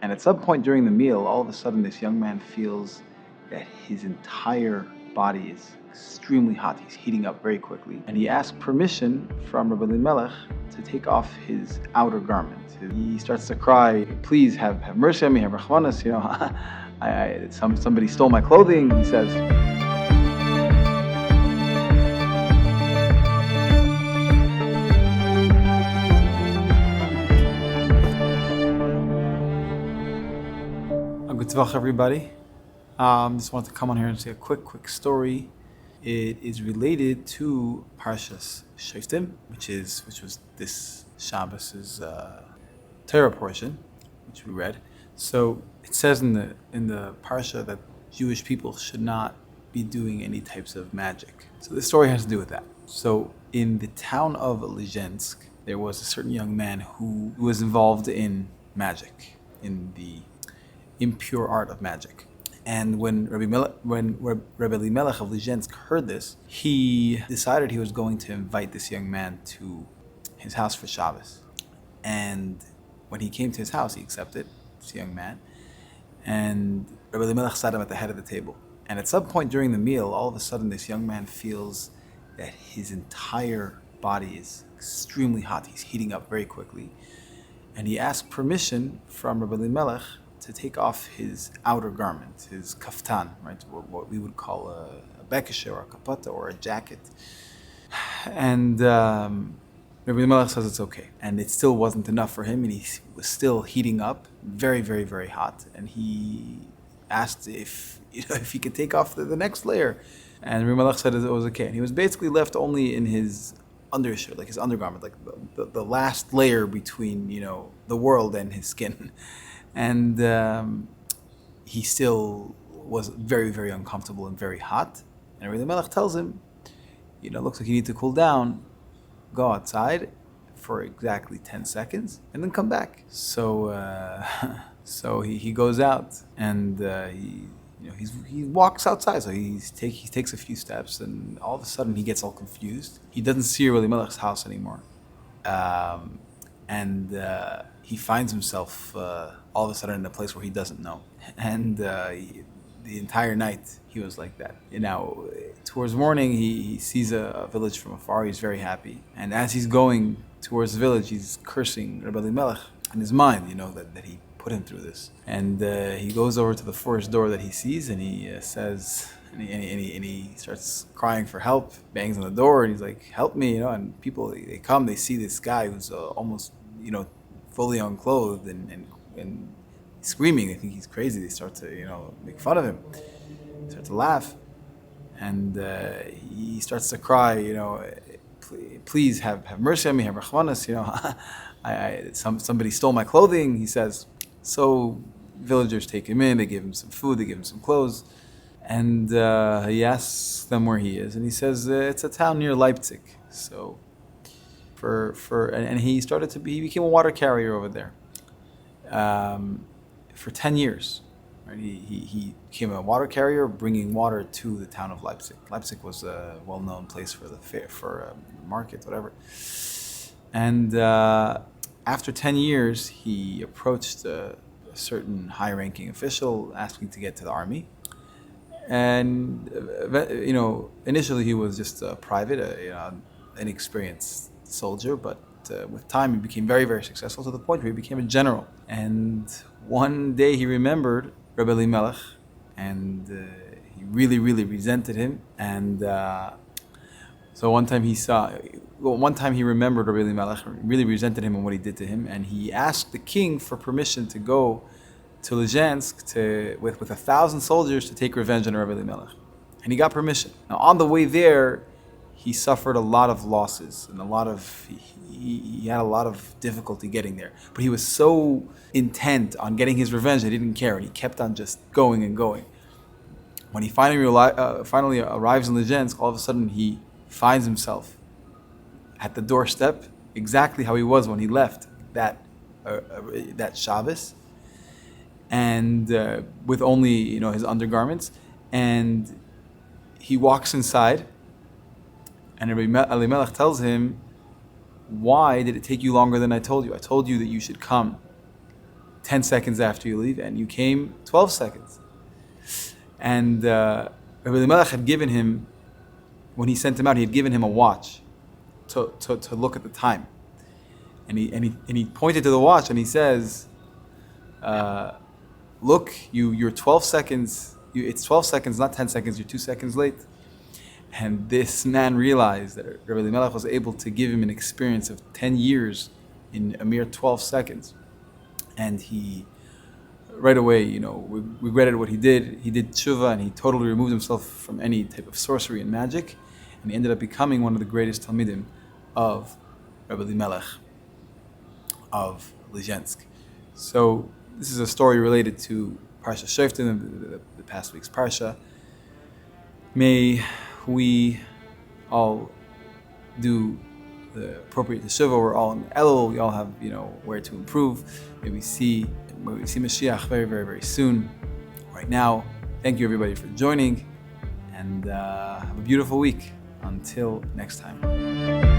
And at some point during the meal, all of a sudden, this young man feels that his entire body is extremely hot. He's heating up very quickly. And he asks permission from Rabbi Elimelech to take off his outer garment. He starts to cry, please have mercy on me, have rachmanas, somebody stole my clothing, he says. Good Tzvach, everybody. Just wanted to come on here and say a quick story. It is related to Parshas Shoftim, which was this Shabbos' Torah portion, which we read. So it says in the Parsha that Jewish people should not be doing any types of magic. So this story has to do with that. So in the town of Lizhensk, there was a certain young man who was involved in magic, in the impure art of magic. And when Rabbi Elimelech of Lizhensk heard this, he decided he was going to invite this young man to his house for Shabbos. And when he came to his house, he accepted this young man. And Rabbi Elimelech sat him at the head of the table. And at some point during the meal, all of a sudden, this young man feels that his entire body is extremely hot. He's heating up very quickly. And he asked permission from Rabbi Elimelech to take off his outer garment, his kaftan, right? What we would call a bekishe or a kapata or a jacket. And Rabbi Elimelech says it's okay. And it still wasn't enough for him, and he was still heating up, very, very, very hot. And he asked if he could take off the next layer. And Rabbi Elimelech said it was okay. And he was basically left only in his undershirt, like his undergarment, like the last layer between, the world and his skin. And he still was very, very uncomfortable and very hot. And Rabbi Elimelech tells him, looks like you need to cool down. Go outside for exactly 10 seconds and then come back. So so he goes out and he walks outside. So he takes a few steps, and all of a sudden he gets all confused. He doesn't see Rabbi Elimelech's house anymore. And he finds himself all of a sudden in a place where he doesn't know. And the entire night he was like that. Towards morning he sees a village from afar. He's very happy. And as he's going towards the village, he's cursing Rabbi Elimelech in his mind, that he put him through this. And he goes over to the first door that he sees, and he says, and he starts crying for help, bangs on the door, and he's like, help me, and people, they come, they see this guy who's almost, fully unclothed and screaming. They think he's crazy. They start to, make fun of him. They start to laugh. And he starts to cry, please have mercy on me, have rachmanas, somebody stole my clothing, he says. So villagers take him in, they give him some food, they give him some clothes. And he asks them where he is. And he says, it's a town near Leipzig. So and he became a water carrier over there for 10 years. Right? He became a water carrier, bringing water to the town of Leipzig. Leipzig was a well-known place for the fair, for a market, whatever. And after 10 years, he approached a certain high-ranking official asking to get to the army. And initially he was just a private, inexperienced soldier, but with time he became very, very successful to the point where he became a general. And one day he remembered Rabbi Elimelech, and he really, really resented him. And so one time he remembered Rabbi Elimelech, really resented him and what he did to him, and he asked the king for permission to go to Lizhensk with 1,000 soldiers to take revenge on Rabbi Elimelech. And he got permission. Now on the way there, he suffered a lot of losses and he had a lot of difficulty getting there. But he was so intent on getting his revenge that he didn't care, and he kept on just going and going. When he finally arrives in Lizhensk, all of a sudden he finds himself at the doorstep, exactly how he was when he left that Shabbos, and with only his undergarments. And he walks inside, and Rabbi Elimelech tells him, why did it take you longer than I told you? I told you that you should come 10 seconds after you leave, and you came 12 seconds. And Rabbi Elimelech had given him, when he sent him out, he had given him a watch to look at the time. And he pointed to the watch and he says, look, you're 12 seconds, it's 12 seconds, not 10 seconds, you're 2 seconds late. And this man realized that Rabbi Elimelech was able to give him an experience of 10 years in a mere 12 seconds. And he, right away, regretted what he did. He did tshuva and he totally removed himself from any type of sorcery and magic. And he ended up becoming one of the greatest Talmidim of Rabbi Elimelech of Lizhensk. So this is a story related to Parsha Shoftim, the past week's Parsha. May we all do the appropriate teshuvah. We're all in Elul. We all have, where to improve. May we see Mashiach very, very, very soon. Right now, thank you everybody for joining, and have a beautiful week. Until next time.